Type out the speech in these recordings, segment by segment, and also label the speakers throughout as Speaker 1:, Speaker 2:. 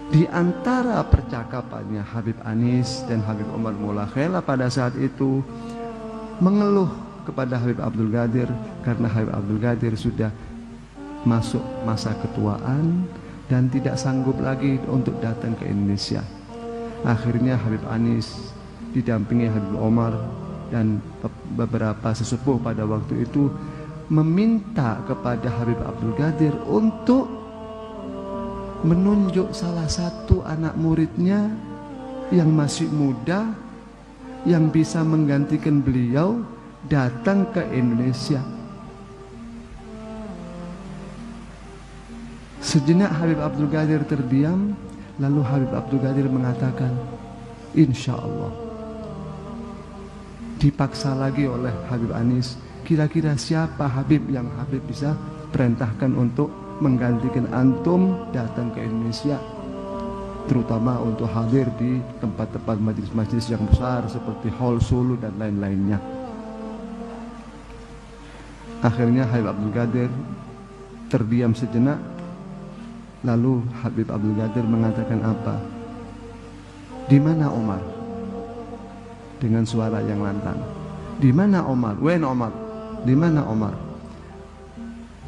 Speaker 1: Di antara percakapannya Habib Anis dan Habib Omar Mulakhela pada saat itu mengeluh kepada Habib Abdul Qadir karena Habib Abdul Qadir sudah masuk masa ketuaan dan tidak sanggup lagi untuk datang ke Indonesia. Akhirnya Habib Anis didampingi Habib Omar dan beberapa sesepuh pada waktu itu meminta kepada Habib Abdul Qadir untuk menunjuk salah satu anak muridnya yang masih muda yang bisa menggantikan beliau datang ke Indonesia. Sejenak Habib Abdul Qadir terdiam, lalu Habib Abdul Qadir mengatakan, insya Allah. Dipaksa lagi oleh Habib Anis, kira-kira siapa Habib yang Habib bisa perintahkan untuk menggantikan antum datang ke Indonesia, terutama untuk hadir di tempat-tempat majelis-majelis yang besar seperti Hall Solo dan lain-lainnya. Akhirnya Habib Abdul Qadir terdiam sejenak, lalu Habib Abdul Qadir mengatakan apa? Di mana Omar? Dengan suara yang lantang. Di mana Omar? When Omar? Di mana Omar?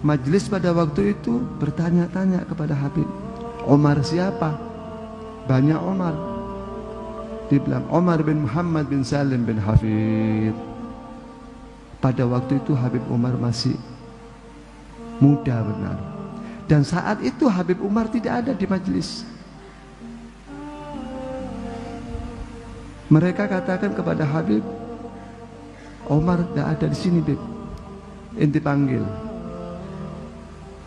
Speaker 1: Majelis pada waktu itu bertanya-tanya kepada Habib, Omar siapa? Banyak Omar. Dibilang Omar bin Muhammad bin Salim bin Hafid. Pada waktu itu Habib Umar masih muda benar. Dan saat itu Habib Umar tidak ada di majelis. Mereka katakan kepada Habib, Omar tidak ada di sini, Bib. Inti panggil.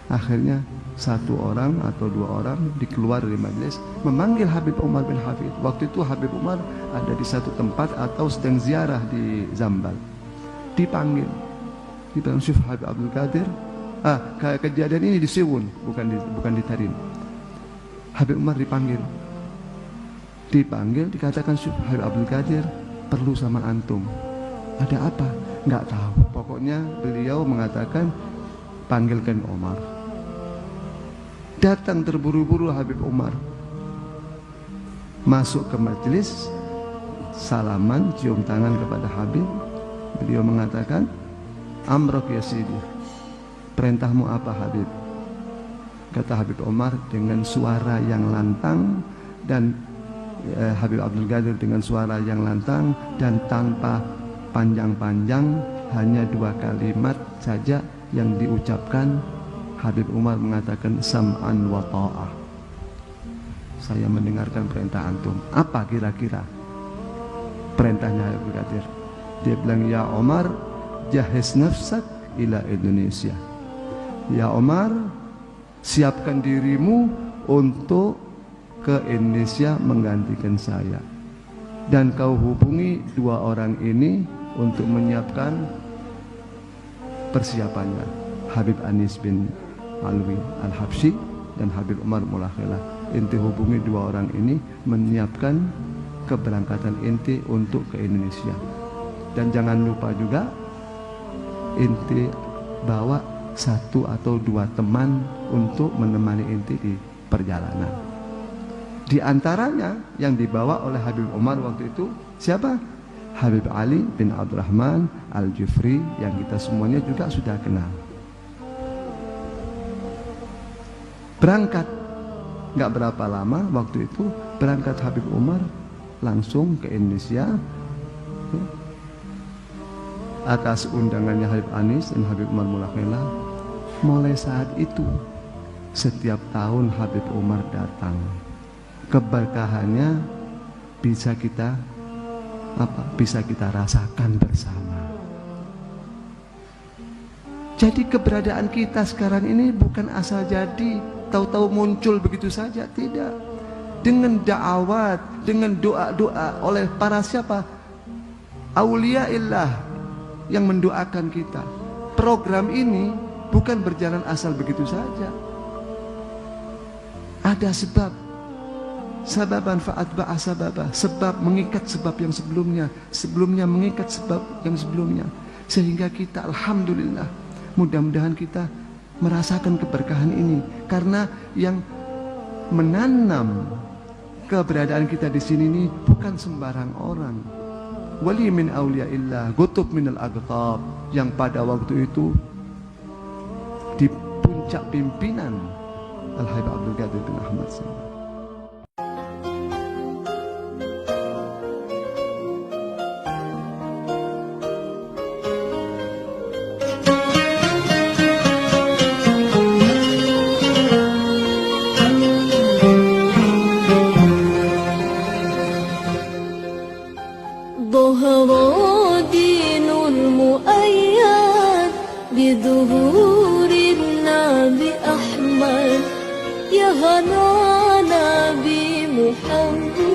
Speaker 1: Akhirnya satu orang atau dua orang dikeluar dari majelis memanggil Habib Umar bin Hafid. Waktu itu Habib Umar ada di satu tempat atau sedang ziarah di Zambal. Dipanggil, Syekh Habib Abdul Qadir. Kejadian ini di Siwun, bukan di Tarin. Habib Umar dipanggil, dikatakan Syekh Habib Abdul Qadir perlu sama antum. Ada apa? Nggak tahu. Pokoknya beliau mengatakan panggilkan Omar. Datang terburu-buru Habib Umar, masuk ke majelis, salaman, cium tangan kepada Habib. Beliau mengatakan, Amrok ya Sidi, perintahmu apa Habib? Kata Habib Umar dengan suara yang lantang, dan Habib Abdul Qadir dengan suara yang lantang dan tanpa panjang-panjang, hanya dua kalimat saja yang diucapkan. Habib Umar mengatakan sam'an wa ta'ah. Saya mendengarkan perintah antum. Apa kira-kira perintahnya Habib Qadir? Dia bilang, ya Omar, jahiz nafsak ila Indonesia. Ya Omar, siapkan dirimu untuk ke Indonesia menggantikan saya. Dan kau hubungi dua orang ini untuk menyiapkan persiapannya. Habib Anis bin Alwi Al-Habsyi dan Habib Umar Mulakhela. Inti hubungi dua orang ini menyiapkan keberangkatan inti untuk ke Indonesia. Dan jangan lupa juga inti bawa satu atau dua teman untuk menemani inti di perjalanan. Di antaranya yang dibawa oleh Habib Umar waktu itu siapa? Habib Ali bin Abdurrahman Al-Jufri yang kita semuanya juga sudah kenal. Berangkat, nggak berapa lama waktu itu berangkat Habib Umar langsung ke Indonesia atas undangannya Habib Anis dan Habib Umar Mulakhela. Mulai saat itu setiap tahun Habib Umar datang. Keberkahannya bisa kita rasakan bersama. Jadi keberadaan kita sekarang ini bukan asal jadi, tahu-tahu muncul begitu saja, tidak. Dengan da'awat, dengan doa-doa oleh para siapa? Auliaillah yang mendoakan kita. Program ini bukan berjalan asal begitu saja. Ada sebab. Sababan fa'atba'a sababah, sebab mengikat sebab yang sebelumnya mengikat sebab yang sebelumnya, sehingga kita alhamdulillah, mudah-mudahan kita merasakan keberkahan ini. Karena yang menanam keberadaan kita di sini ini bukan sembarang orang. Wali min awliyaillah, gutub minal agtab, yang pada waktu itu di puncak pimpinan Al-Habib Abdul Qadir bin Ahmad Singh.
Speaker 2: ظهر دين المؤيد بظهور النبي أحمد يا هنانا بمحمد